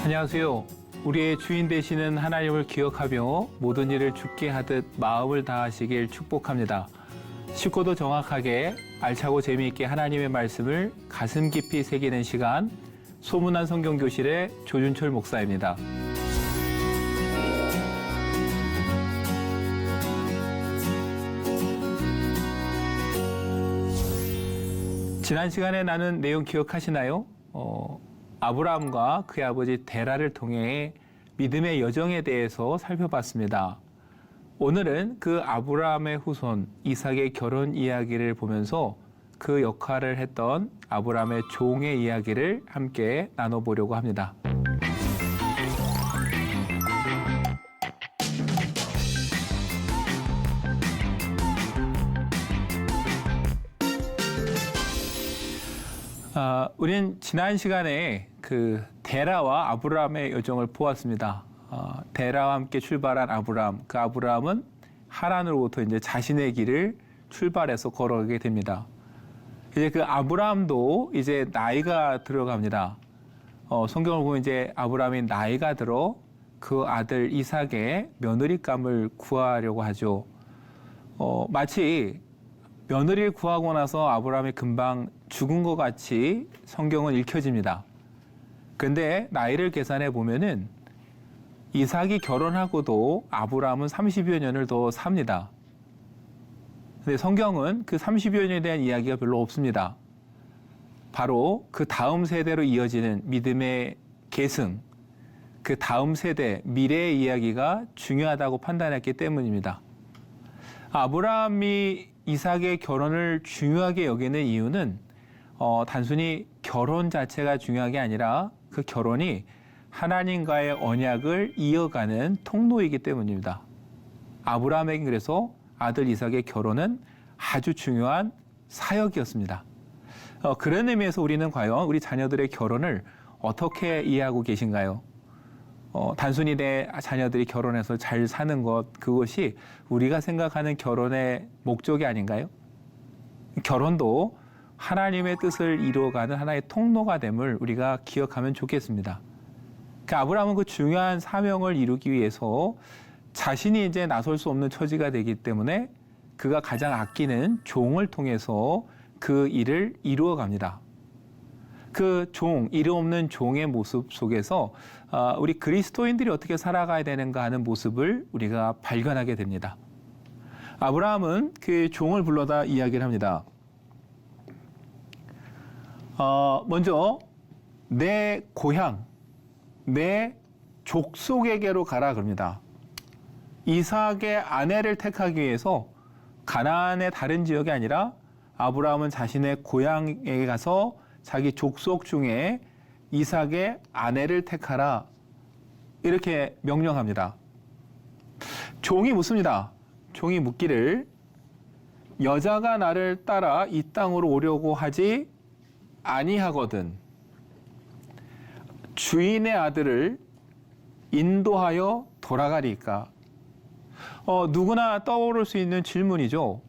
안녕하세요. 우리의 주인 되시는 하나님을 기억하며 모든 일을 주께 하듯 마음을 다하시길 축복합니다. 쉽고도 정확하게 알차고 재미있게 하나님의 말씀을 가슴 깊이 새기는 시간, 소문난 성경교실의 조준철 목사입니다. 지난 시간에 나눈 내용 기억하시나요? 아브라함과 그의 아버지 데라를 통해 믿음의 여정에 대해서 살펴봤습니다. 오늘은 그 아브라함의 후손 이삭의 결혼 이야기를 보면서 그 역할을 했던 아브라함의 종의 이야기를 함께 나눠보려고 합니다. 우린 지난 시간에 그 데라와 아브라함의 여정을 보았습니다. 데라와 함께 출발한 아브라함, 그 아브라함은 하란으로부터 이제 자신의 길을 출발해서 걸어가게 됩니다. 이제 그 아브라함도 이제 나이가 들어갑니다. 성경을 보면 이제 아브라함이 나이가 들어 그 아들 이삭의 며느리감을 구하려고 하죠. 마치 며느리를 구하고 나서 아브라함이 금방 죽은 것 같이 성경은 읽혀집니다. 그런데 나이를 계산해 보면은 이삭이 결혼하고도 아브라함은 30여 년을 더 삽니다. 근데 성경은 그 30여 년에 대한 이야기가 별로 없습니다. 바로 그 다음 세대로 이어지는 믿음의 계승, 그 다음 세대, 미래의 이야기가 중요하다고 판단했기 때문입니다. 아브라함이 이삭의 결혼을 중요하게 여기는 이유는 단순히 결혼 자체가 중요한 게 아니라 그 결혼이 하나님과의 언약을 이어가는 통로이기 때문입니다. 아브라함에게 그래서 아들 이삭의 결혼은 아주 중요한 사역이었습니다. 그런 의미에서 우리는 과연 우리 자녀들의 결혼을 어떻게 이해하고 계신가요? 단순히 내 자녀들이 결혼해서 잘 사는 것, 그것이 우리가 생각하는 결혼의 목적이 아닌가요? 결혼도 하나님의 뜻을 이루어가는 하나의 통로가 됨을 우리가 기억하면 좋겠습니다. 그 아브라함은 그 중요한 사명을 이루기 위해서 자신이 이제 나설 수 없는 처지가 되기 때문에 그가 가장 아끼는 종을 통해서 그 일을 이루어갑니다. 그 종, 이름 없는 종의 모습 속에서 우리 그리스도인들이 어떻게 살아가야 되는가 하는 모습을 우리가 발견하게 됩니다. 아브라함은 그 종을 불러다 이야기를 합니다. 먼저 내 고향, 내 족속에게로 가라 그럽니다. 이삭의 아내를 택하기 위해서 가나안의 다른 지역이 아니라 아브라함은 자신의 고향에 가서 자기 족속 중에 이삭의 아내를 택하라 이렇게 명령합니다. 종이 묻습니다. 종이 묻기를 여자가 나를 따라 이 땅으로 오려고 하지 아니하거든 주인의 아들을 인도하여 돌아가리까? 누구나 떠오를 수 있는 질문이죠.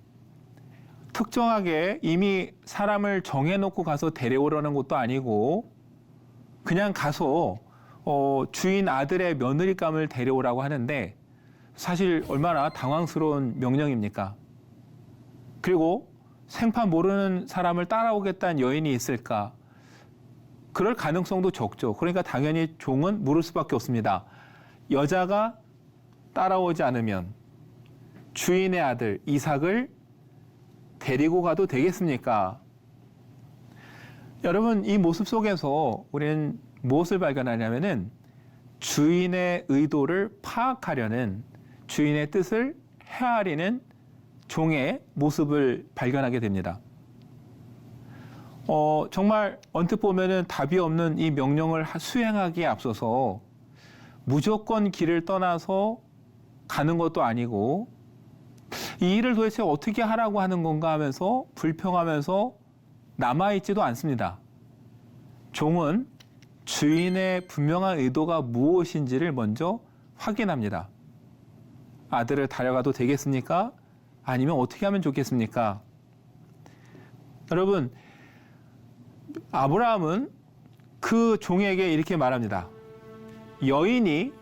특정하게 이미 사람을 정해놓고 가서 데려오려는 것도 아니고 그냥 가서 주인 아들의 며느리감을 데려오라고 하는데 사실 얼마나 당황스러운 명령입니까? 그리고 생판 모르는 사람을 따라오겠다는 여인이 있을까? 그럴 가능성도 적죠. 그러니까 당연히 종은 물을 수밖에 없습니다. 여자가 따라오지 않으면 주인의 아들 이삭을 데리고 가도 되겠습니까? 여러분, 이 모습 속에서 우리는 무엇을 발견하냐면은 주인의 의도를 파악하려는, 주인의 뜻을 헤아리는 종의 모습을 발견하게 됩니다. 정말 언뜻 보면은 답이 없는 이 명령을 수행하기에 앞서서 무조건 길을 떠나서 가는 것도 아니고 이 일을 도대체 어떻게 하라고 하는 건가 하면서 불평하면서 남아있지도 않습니다. 종은 주인의 분명한 의도가 무엇인지를 먼저 확인합니다. 아들을 데려가도 되겠습니까? 아니면 어떻게 하면 좋겠습니까? 여러분, 아브라함은 그 종에게 이렇게 말합니다. 여인이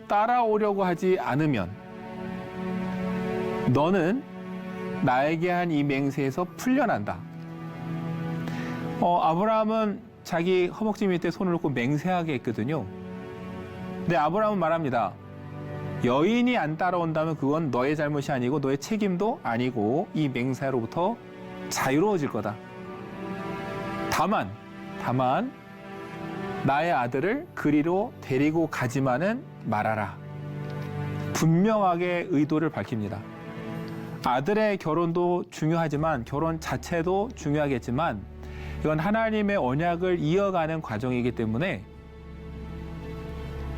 따라오려고 하지 않으면 너는 나에게 한 이 맹세에서 풀려난다. 아브라함은 자기 허벅지 밑에 손을 놓고 맹세하게 했거든요. 근데 아브라함은 말합니다. 여인이 안 따라온다면 그건 너의 잘못이 아니고 너의 책임도 아니고 이 맹세로부터 자유로워질 거다. 다만 나의 아들을 그리로 데리고 가지만은 말아라. 분명하게 의도를 밝힙니다. 아들의 결혼도 중요하지만 결혼 자체도 중요하겠지만 이건 하나님의 언약을 이어가는 과정이기 때문에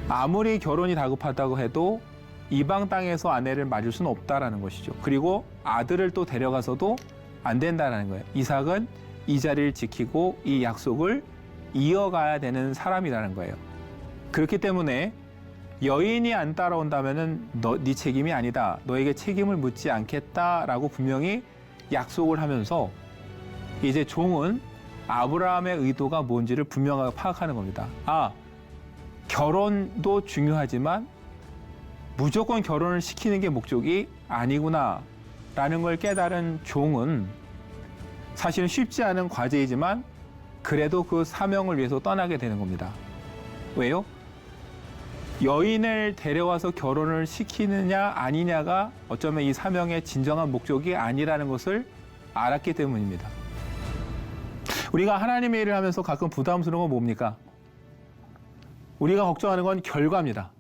아무리 결혼이 다급하다고 해도 이방 땅에서 아내를 맞을 수는 없다라는 것이죠. 그리고 아들을 또 데려가서도 안 된다는 거예요. 이삭은 이 자리를 지키고 이 약속을 이어가야 되는 사람이라는 거예요. 그렇기 때문에 여인이 안 따라온다면은 네 책임이 아니다. 너에게 책임을 묻지 않겠다라고 분명히 약속을 하면서 이제 종은 아브라함의 의도가 뭔지를 분명하게 파악하는 겁니다. 결혼도 중요하지만 무조건 결혼을 시키는 게 목적이 아니구나라는 걸 깨달은 종은 사실은 쉽지 않은 과제이지만 그래도 그 사명을 위해서 떠나게 되는 겁니다. 왜요? 여인을 데려와서 결혼을 시키느냐 아니냐가 어쩌면 이 사명의 진정한 목적이 아니라는 것을 알았기 때문입니다. 우리가 하나님의 일을 하면서 가끔 부담스러운 건 뭡니까? 우리가 걱정하는 건 결과입니다.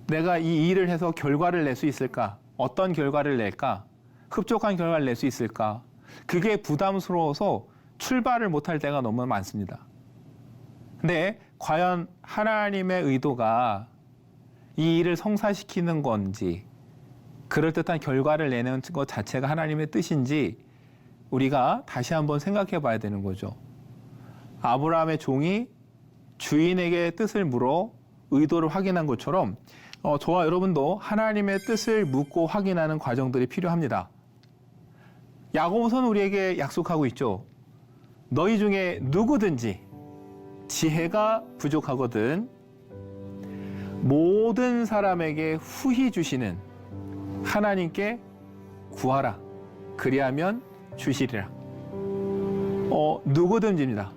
내가 이 일을 해서 결과를 낼 수 있을까? 어떤 결과를 낼까? 흡족한 결과를 낼 수 있을까? 그게 부담스러워서 출발을 못할 때가 너무 많습니다. 근데 과연 하나님의 의도가 이 일을 성사시키는 건지 그럴듯한 결과를 내는 것 자체가 하나님의 뜻인지 우리가 다시 한번 생각해 봐야 되는 거죠. 아브라함의 종이 주인에게 뜻을 물어 의도를 확인한 것처럼 저와 여러분도 하나님의 뜻을 묻고 확인하는 과정들이 필요합니다. 야고보서는 우리에게 약속하고 있죠. 너희 중에 누구든지 지혜가 부족하거든 모든 사람에게 후히 주시는 하나님께 구하라. 그리하면 주시리라. 누구든지입니다.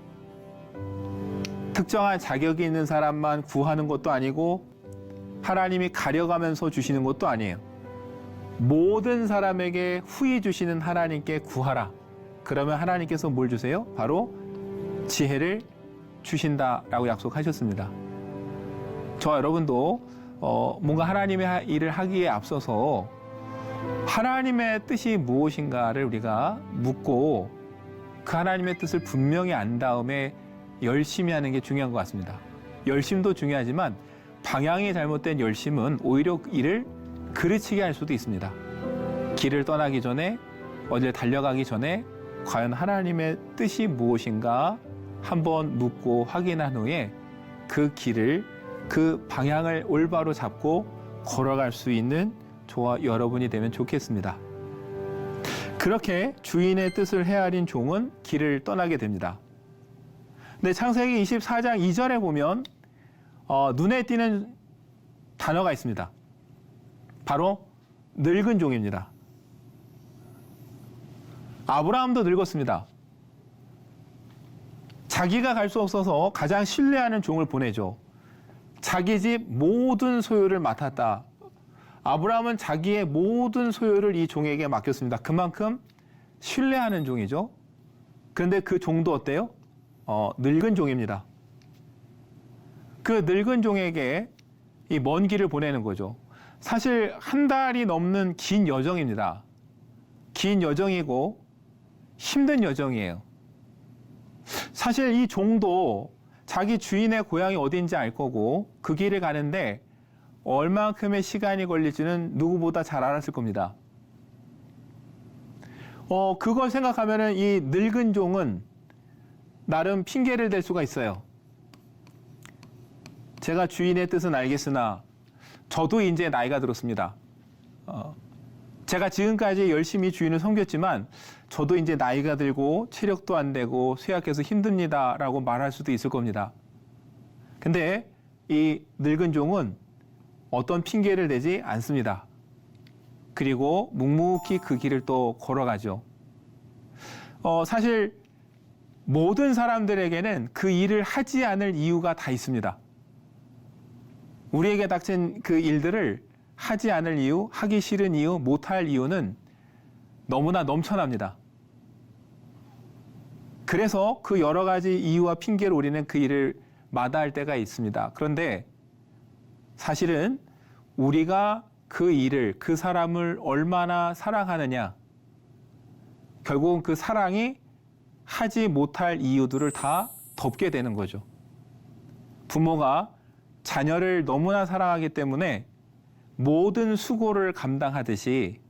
특정한 자격이 있는 사람만 구하는 것도 아니고 하나님이 가려가면서 주시는 것도 아니에요. 모든 사람에게 후히 주시는 하나님께 구하라. 그러면 하나님께서 뭘 주세요? 바로 지혜를 주신다라고 약속하셨습니다. 저와 여러분도 뭔가 하나님의 일을 하기에 앞서서 하나님의 뜻이 무엇인가를 우리가 묻고 그 하나님의 뜻을 분명히 안 다음에 열심히 하는 게 중요한 것 같습니다. 열심도 중요하지만 방향이 잘못된 열심은 오히려 일을 그르치게 할 수도 있습니다. 길을 떠나기 전에 어디를 달려가기 전에 과연 하나님의 뜻이 무엇인가 한번 묻고 확인한 후에 그 길을 그 방향을 올바로 잡고 걸어갈 수 있는 저와 여러분이 되면 좋겠습니다. 그렇게 주인의 뜻을 헤아린 종은 길을 떠나게 됩니다. 근데 창세기 24장 2절에 보면 눈에 띄는 단어가 있습니다. 바로 늙은 종입니다. 아브라함도 늙었습니다. 자기가 갈 수 없어서 가장 신뢰하는 종을 보내죠. 자기 집 모든 소유를 맡았다. 아브라함은 자기의 모든 소유를 이 종에게 맡겼습니다. 그만큼 신뢰하는 종이죠. 그런데 그 종도 어때요? 늙은 종입니다. 그 늙은 종에게 이 먼 길을 보내는 거죠. 사실 한 달이 넘는 긴 여정입니다. 긴 여정이고 힘든 여정이에요. 사실 이 종도 자기 주인의 고향이 어딘지 알 거고 그 길을 가는데 얼만큼의 시간이 걸릴지는 누구보다 잘 알았을 겁니다. 그걸 생각하면은 이 늙은 종은 나름 핑계를 댈 수가 있어요. 제가 주인의 뜻은 알겠으나 저도 이제 나이가 들었습니다. 제가 지금까지 열심히 주인을 섬겼지만 저도 이제 나이가 들고 체력도 안 되고 쇠약해서 힘듭니다라고 말할 수도 있을 겁니다. 근데 이 늙은 종은 어떤 핑계를 대지 않습니다. 그리고 묵묵히 그 길을 또 걸어가죠. 사실 모든 사람들에게는 그 일을 하지 않을 이유가 다 있습니다. 우리에게 닥친 그 일들을 하지 않을 이유, 하기 싫은 이유, 못할 이유는 너무나 넘쳐납니다. 그래서 그 여러 가지 이유와 핑계로 우리는 그 일을 마다할 때가 있습니다. 그런데 사실은 우리가 그 일을, 그 사람을 얼마나 사랑하느냐, 결국은 그 사랑이 하지 못할 이유들을 다 덮게 되는 거죠. 부모가 자녀를 너무나 사랑하기 때문에 모든 수고를 감당하듯이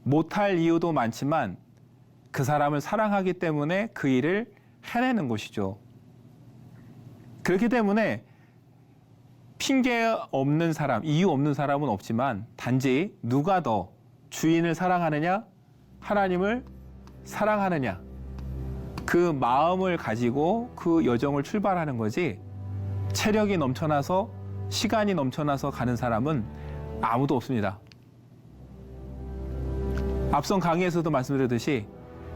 못할 이유도 많지만 그 사람을 사랑하기 때문에 그 일을 해내는 것이죠. 그렇기 때문에 핑계 없는 사람, 이유 없는 사람은 없지만 단지 누가 더 주인을 사랑하느냐, 하나님을 사랑하느냐, 그 마음을 가지고 그 여정을 출발하는 거지, 체력이 넘쳐나서 시간이 넘쳐나서 가는 사람은 아무도 없습니다. 앞선 강의에서도 말씀드렸듯이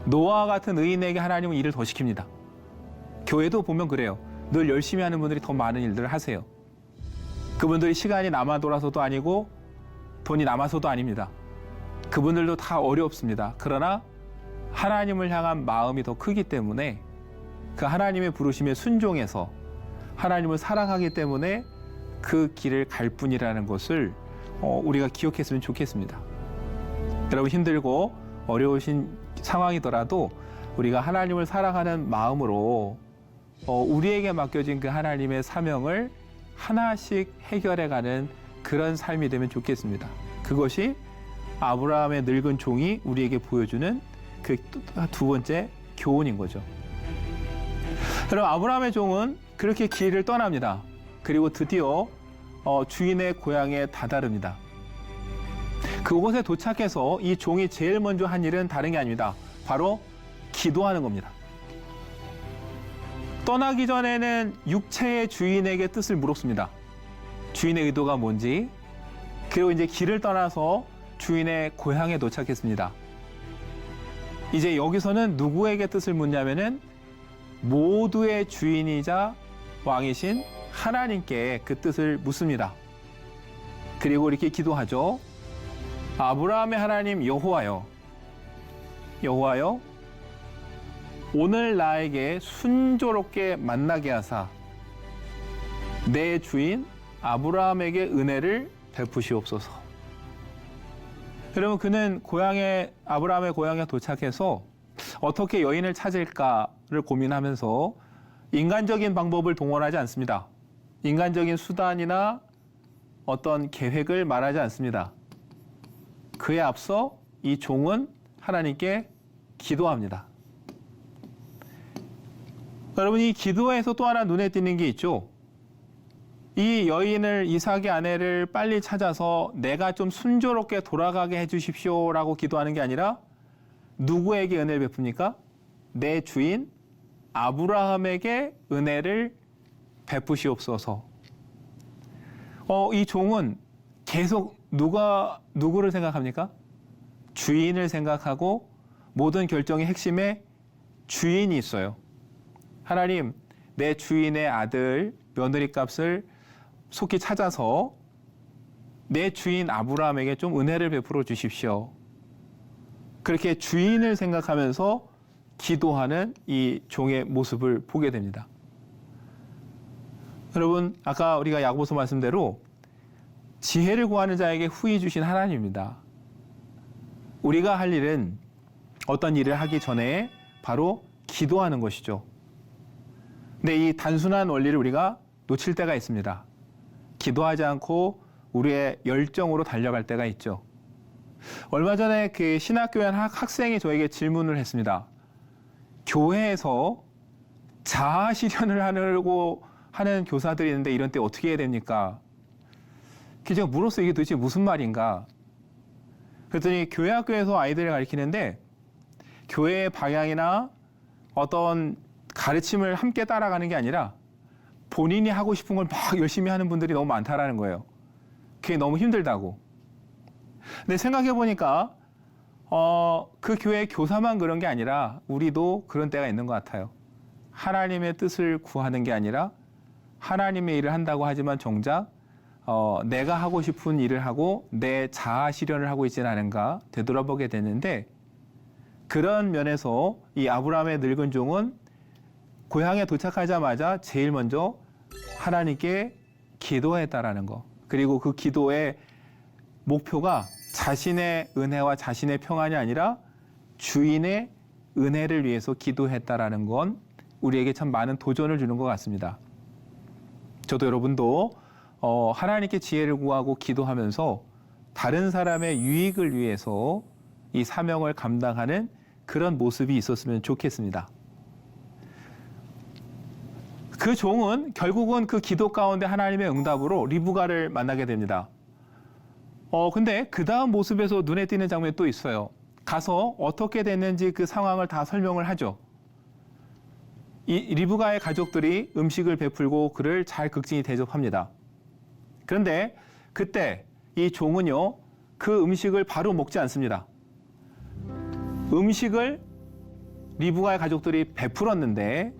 노아와 같은 의인에게 하나님은 일을 더 시킵니다. 교회도 보면 그래요. 늘 열심히 하는 분들이 더 많은 일들을 하세요. 그분들이 시간이 남아 돌아서도 아니고 돈이 남아서도 아닙니다. 그분들도 다 어렵습니다. 그러나 하나님을 향한 마음이 더 크기 때문에 그 하나님의 부르심에 순종해서 하나님을 사랑하기 때문에 그 길을 갈 뿐이라는 것을 우리가 기억했으면 좋겠습니다. 여러분, 힘들고 어려우신 상황이더라도 우리가 하나님을 사랑하는 마음으로 우리에게 맡겨진 그 하나님의 사명을 하나씩 해결해가는 그런 삶이 되면 좋겠습니다. 그것이 아브라함의 늙은 종이 우리에게 보여주는 그 두 번째 교훈인 거죠. 여러분, 아브라함의 종은 그렇게 길을 떠납니다. 그리고 드디어 주인의 고향에 다다릅니다. 그곳에 도착해서 이 종이 제일 먼저 한 일은 다른 게 아닙니다. 바로 기도하는 겁니다. 떠나기 전에는 육체의 주인에게 뜻을 물었습니다. 주인의 의도가 뭔지. 그리고 이제 길을 떠나서 주인의 고향에 도착했습니다. 이제 여기서는 누구에게 뜻을 묻냐면은 모두의 주인이자 왕이신 하나님께 그 뜻을 묻습니다. 그리고 이렇게 기도하죠. 아브라함의 하나님 여호와여, 여호와여, 오늘 나에게 순조롭게 만나게 하사 내 주인 아브라함에게 은혜를 베푸시옵소서. 여러분, 그는 아브라함의 고향에 도착해서 어떻게 여인을 찾을까를 고민하면서 인간적인 방법을 동원하지 않습니다. 인간적인 수단이나 어떤 계획을 말하지 않습니다. 그에 앞서 이 종은 하나님께 기도합니다. 여러분, 이 기도에서 또 하나 눈에 띄는 게 있죠. 이 여인을, 이삭의 아내를 빨리 찾아서 내가 좀 순조롭게 돌아가게 해주십시오라고 기도하는 게 아니라 누구에게 은혜를 베풉니까? 내 주인 아브라함에게 은혜를 베푸시옵소서. 이 종은 계속 누구를 생각합니까? 주인을 생각하고 모든 결정의 핵심에 주인이 있어요. 하나님, 내 주인의 아들 며느리 값을 속히 찾아서 내 주인 아브라함에게 좀 은혜를 베풀어 주십시오. 그렇게 주인을 생각하면서 기도하는 이 종의 모습을 보게 됩니다. 여러분, 아까 우리가 야고보서 말씀대로 지혜를 구하는 자에게 후히 주신 하나님입니다. 우리가 할 일은 어떤 일을 하기 전에 바로 기도하는 것이죠. 근데 이 단순한 원리를 우리가 놓칠 때가 있습니다. 기도하지 않고 우리의 열정으로 달려갈 때가 있죠. 얼마 전에 그 신학교에 학생이 저에게 질문을 했습니다. 교회에서 자아 실현을 하려고 하는 교사들이 있는데 이런 때 어떻게 해야 됩니까? 제가 물었어요. 이게 도대체 무슨 말인가? 그랬더니 교회 학교에서 아이들을 가르치는데 교회의 방향이나 어떤 가르침을 함께 따라가는 게 아니라 본인이 하고 싶은 걸 막 열심히 하는 분들이 너무 많다라는 거예요. 그게 너무 힘들다고. 근데 생각해 보니까 그 교회 교사만 그런 게 아니라 우리도 그런 때가 있는 것 같아요. 하나님의 뜻을 구하는 게 아니라 하나님의 일을 한다고 하지만 정작 내가 하고 싶은 일을 하고 내 자아 실현을 하고 있지는 않은가 되돌아보게 되는데, 그런 면에서 이 아브라함의 늙은 종은 고향에 도착하자마자 제일 먼저 하나님께 기도했다라는 거, 그리고 그 기도의 목표가 자신의 은혜와 자신의 평안이 아니라 주인의 은혜를 위해서 기도했다라는 건 우리에게 참 많은 도전을 주는 것 같습니다. 저도 여러분도 하나님께 지혜를 구하고 기도하면서 다른 사람의 유익을 위해서 이 사명을 감당하는 그런 모습이 있었으면 좋겠습니다. 그 종은 결국은 그 기도 가운데 하나님의 응답으로 리브가를 만나게 됩니다. 근데 그 다음 모습에서 눈에 띄는 장면이 또 있어요. 가서 어떻게 됐는지 그 상황을 다 설명을 하죠. 이 리브가의 가족들이 음식을 베풀고 그를 잘 극진히 대접합니다. 그런데 그때 이 종은요, 그 음식을 바로 먹지 않습니다. 음식을 리브가의 가족들이 베풀었는데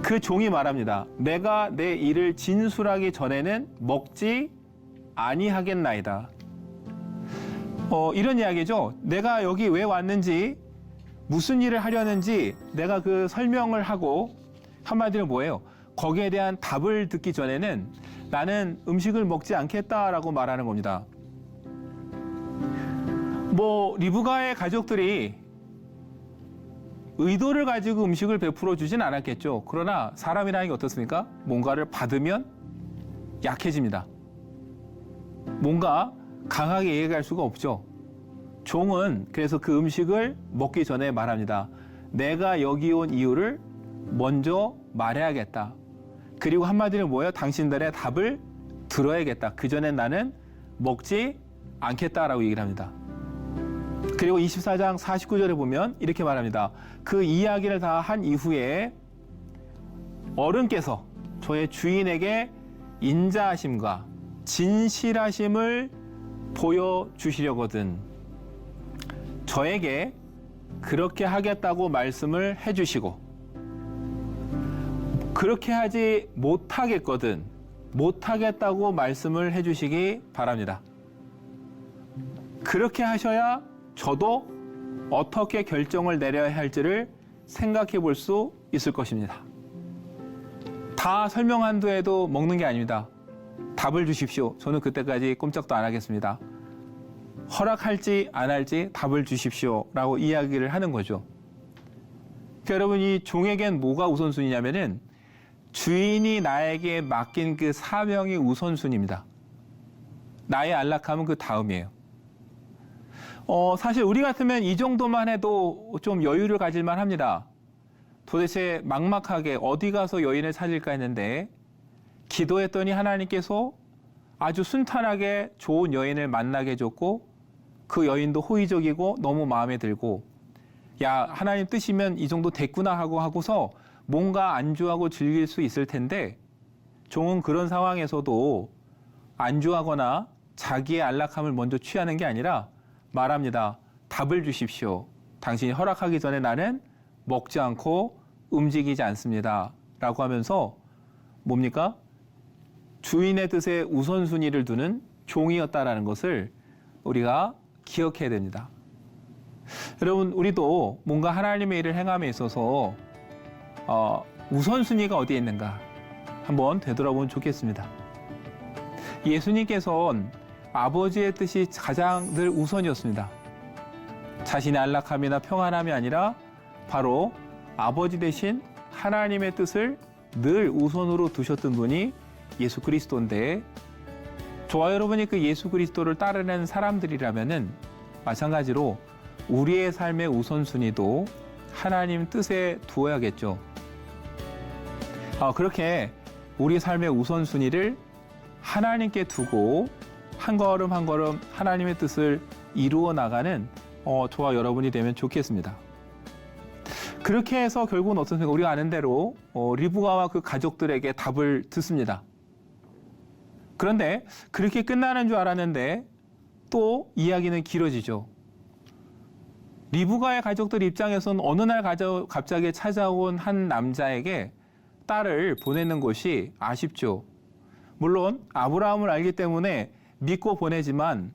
그 종이 말합니다. 내가 내 일을 진술하기 전에는 먹지 아니하겠나이다. 이런 이야기죠. 내가 여기 왜 왔는지, 무슨 일을 하려는지 내가 그 설명을 하고, 한마디로 뭐예요? 거기에 대한 답을 듣기 전에는 나는 음식을 먹지 않겠다라고 말하는 겁니다. 리브가의 가족들이 의도를 가지고 음식을 베풀어 주진 않았겠죠. 그러나 사람이라는 게 어떻습니까? 뭔가를 받으면 약해집니다. 뭔가 강하게 얘기할 수가 없죠. 종은 그래서 그 음식을 먹기 전에 말합니다. 내가 여기 온 이유를 먼저 말해야겠다. 그리고 한마디로 뭐예요? 당신들의 답을 들어야겠다. 그 전엔 나는 먹지 않겠다라고 얘기를 합니다. 그리고 24장 49절에 보면 이렇게 말합니다. 그 이야기를 다 한 이후에 어른께서 저의 주인에게 인자하심과 진실하심을 보여주시려거든 저에게 그렇게 하겠다고 말씀을 해주시고, 그렇게 하지 못하겠거든 못하겠다고 말씀을 해주시기 바랍니다. 그렇게 하셔야 저도 어떻게 결정을 내려야 할지를 생각해 볼 수 있을 것입니다. 다 설명한 뒤에도 먹는 게 아닙니다. 답을 주십시오. 저는 그때까지 꼼짝도 안 하겠습니다. 허락할지 안 할지 답을 주십시오 라고 이야기를 하는 거죠. 그러니까 여러분, 이 종에겐 뭐가 우선순위냐면은 주인이 나에게 맡긴 그 사명이 우선순위입니다. 나의 안락함은 그 다음이에요. 사실 우리 같으면 이 정도만 해도 좀 여유를 가질만 합니다. 도대체 막막하게 어디 가서 여인을 찾을까 했는데 기도했더니 하나님께서 아주 순탄하게 좋은 여인을 만나게 해줬고, 그 여인도 호의적이고 너무 마음에 들고, 야, 하나님 뜻이면 이 정도 됐구나 하고서 뭔가 안주하고 즐길 수 있을 텐데, 종은 그런 상황에서도 안주하거나 자기의 안락함을 먼저 취하는 게 아니라 말합니다. 답을 주십시오. 당신이 허락하기 전에 나는 먹지 않고 움직이지 않습니다. 라고 하면서 뭡니까? 주인의 뜻에 우선순위를 두는 종이었다라는 것을 우리가 기억해야 됩니다. 여러분, 우리도 뭔가 하나님의 일을 행함에 있어서 우선순위가 어디에 있는가 한번 되돌아보면 좋겠습니다. 예수님께서는 아버지의 뜻이 가장 늘 우선이었습니다. 자신의 안락함이나 평안함이 아니라 바로 아버지 대신 하나님의 뜻을 늘 우선으로 두셨던 분이 예수 그리스도인데, 저와 여러분이 그 예수 그리스도를 따르는 사람들이라면은 마찬가지로 우리의 삶의 우선순위도 하나님 뜻에 두어야겠죠. 그렇게 우리 삶의 우선순위를 하나님께 두고 한 걸음 한 걸음 하나님의 뜻을 이루어 나가는 저와 여러분이 되면 좋겠습니다. 그렇게 해서 결국은 어떻습니까? 우리가 아는 대로 리브가와 그 가족들에게 답을 듣습니다. 그런데 그렇게 끝나는 줄 알았는데 또 이야기는 길어지죠. 리브가의 가족들 입장에서는 어느 날 갑자기 찾아온 한 남자에게 딸을 보내는 것이 아쉽죠. 물론 아브라함을 알기 때문에 믿고 보내지만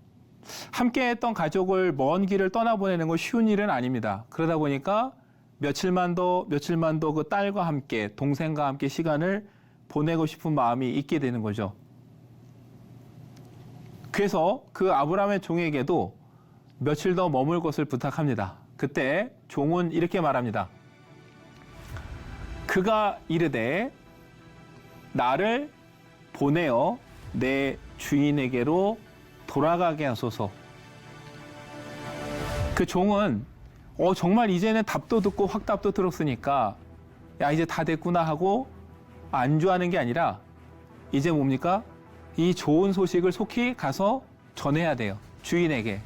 함께했던 가족을 먼 길을 떠나보내는 건 쉬운 일은 아닙니다. 그러다 보니까 며칠만 더 그 딸과 함께, 동생과 함께 시간을 보내고 싶은 마음이 있게 되는 거죠. 그래서 그 아브라함의 종에게도 며칠 더 머물 것을 부탁합니다. 그때 종은 이렇게 말합니다. 그가 이르되 나를 보내어 내 주인에게로 돌아가게 하소서. 그 종은 정말 이제는 답도 듣고 확답도 들었으니까 야 이제 다 됐구나 하고 안주하는 게 아니라 이제 뭡니까? 이 좋은 소식을 속히 가서 전해야 돼요. 주인에게.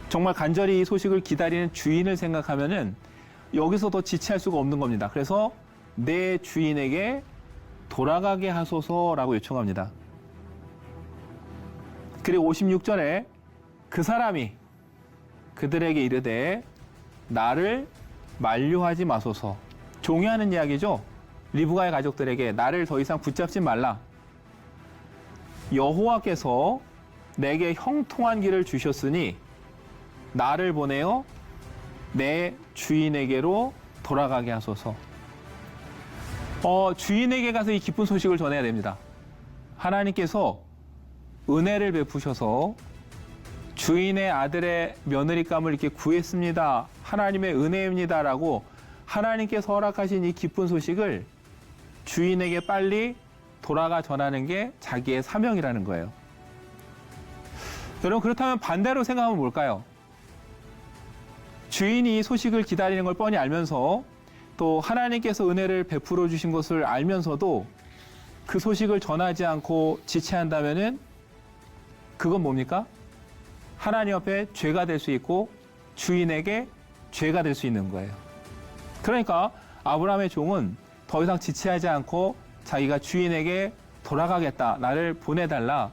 정말 간절히 이 소식을 기다리는 주인을 생각하면은 여기서 더 지체할 수가 없는 겁니다. 그래서 내 주인에게 돌아가게 하소서라고 요청합니다. 그리고 56절에 그 사람이 그들에게 이르되 나를 만류하지 마소서. 종이하는 이야기죠. 리브가의 가족들에게 나를 더 이상 붙잡지 말라. 여호와께서 내게 형통한 길을 주셨으니 나를 보내어 내 주인에게로 돌아가게 하소서. 주인에게 가서 이 기쁜 소식을 전해야 됩니다. 하나님께서 은혜를 베푸셔서 주인의 아들의 며느리감을 이렇게 구했습니다. 하나님의 은혜입니다라고 하나님께서 허락하신 이 기쁜 소식을 주인에게 빨리 돌아가 전하는 게 자기의 사명이라는 거예요. 여러분 그렇다면 반대로 생각하면 뭘까요? 주인이 소식을 기다리는 걸 뻔히 알면서 또 하나님께서 은혜를 베풀어 주신 것을 알면서도 그 소식을 전하지 않고 지체한다면은 그건 뭡니까? 하나님 앞에 죄가 될 수 있고 주인에게 죄가 될 수 있는 거예요. 그러니까 아브라함의 종은 더 이상 지체하지 않고 자기가 주인에게 돌아가겠다, 나를 보내달라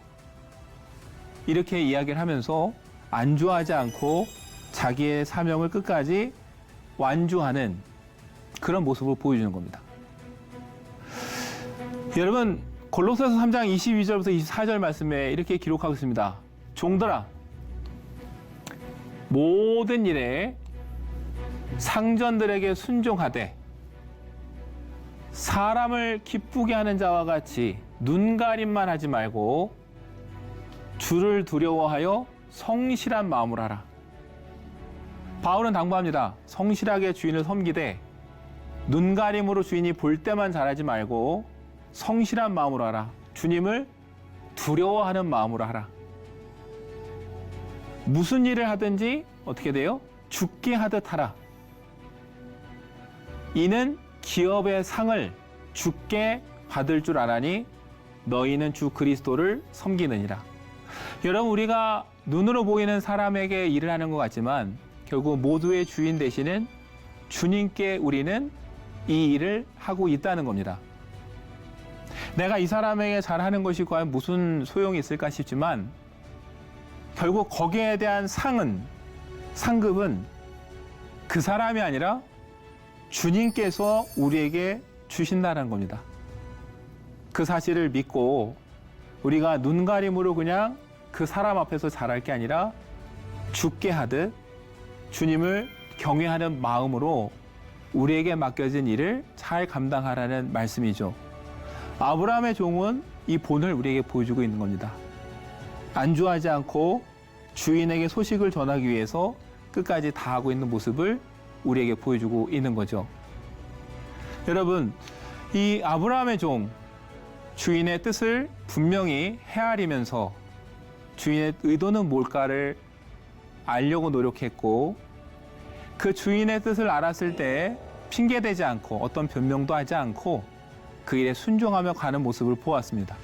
이렇게 이야기를 하면서 안주하지 않고 자기의 사명을 끝까지 완주하는 그런 모습을 보여주는 겁니다. 여러분 골로새서 3장 22절부터 24절 말씀에 이렇게 기록하고 있습니다. 종들아 모든 일에 상전들에게 순종하되 사람을 기쁘게 하는 자와 같이 눈가림만 하지 말고 주를 두려워하여 성실한 마음으로 하라. 바울은 당부합니다. 성실하게 주인을 섬기되 눈가림으로 주인이 볼 때만 잘하지 말고 성실한 마음으로 하라. 주님을 두려워하는 마음으로 하라. 무슨 일을 하든지 어떻게 돼요? 죽게 하듯 하라. 이는 기업의 상을 죽게 받을 줄 아나니 너희는 주 그리스도를 섬기느니라. 여러분 우리가 눈으로 보이는 사람에게 일을 하는 것 같지만 결국 모두의 주인 되시는 주님께 우리는 이 일을 하고 있다는 겁니다. 내가 이 사람에게 잘하는 것이 과연 무슨 소용이 있을까 싶지만 결국 거기에 대한 상급은 그 사람이 아니라 주님께서 우리에게 주신다는 겁니다. 그 사실을 믿고 우리가 눈가림으로 그냥 그 사람 앞에서 잘할 게 아니라 죽게 하듯 주님을 경외하는 마음으로 우리에게 맡겨진 일을 잘 감당하라는 말씀이죠. 아브라함의 종은 이 본을 우리에게 보여주고 있는 겁니다. 안주하지 않고 주인에게 소식을 전하기 위해서 끝까지 다하고 있는 모습을 우리에게 보여주고 있는 거죠. 여러분, 이 아브라함의 종, 주인의 뜻을 분명히 헤아리면서 주인의 의도는 뭘까를 알려고 노력했고 그 주인의 뜻을 알았을 때 핑계대지 않고 어떤 변명도 하지 않고 그 일에 순종하며 가는 모습을 보았습니다.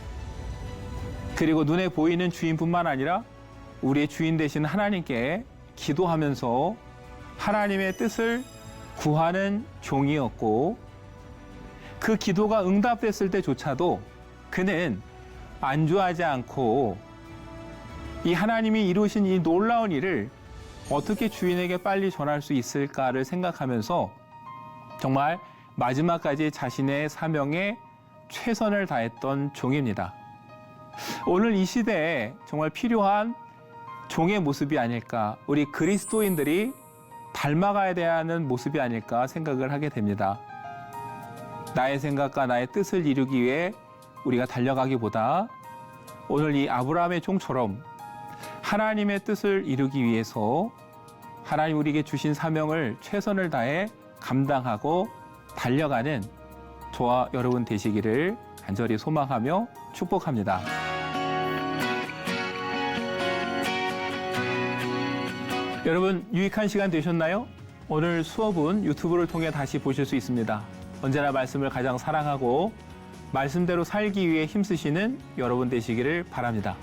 그리고 눈에 보이는 주인뿐만 아니라 우리의 주인 되신 하나님께 기도하면서 하나님의 뜻을 구하는 종이었고 그 기도가 응답됐을 때조차도 그는 안주하지 않고 이 하나님이 이루신 이 놀라운 일을 어떻게 주인에게 빨리 전할 수 있을까를 생각하면서 정말 마지막까지 자신의 사명에 최선을 다했던 종입니다. 오늘 이 시대에 정말 필요한 종의 모습이 아닐까, 우리 그리스도인들이 닮아가야 하는 모습이 아닐까 생각을 하게 됩니다. 나의 생각과 나의 뜻을 이루기 위해 우리가 달려가기보다 오늘 이 아브라함의 종처럼 하나님의 뜻을 이루기 위해서 하나님 우리에게 주신 사명을 최선을 다해 감당하고 달려가는 저와 여러분 되시기를 간절히 소망하며 축복합니다. 여러분 유익한 시간 되셨나요? 오늘 수업은 유튜브를 통해 다시 보실 수 있습니다. 언제나 말씀을 가장 사랑하고 말씀대로 살기 위해 힘쓰시는 여러분 되시기를 바랍니다.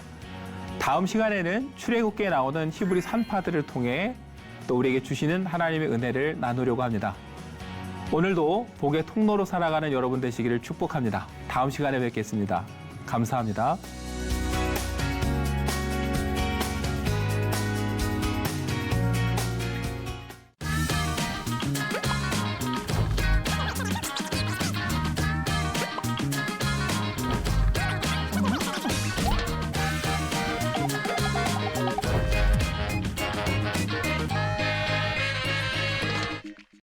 다음 시간에는 출애굽기에 나오는 히브리 산파들을 통해 또 우리에게 주시는 하나님의 은혜를 나누려고 합니다. 오늘도 복의 통로로 살아가는 여러분 되시기를 축복합니다. 다음 시간에 뵙겠습니다. 감사합니다.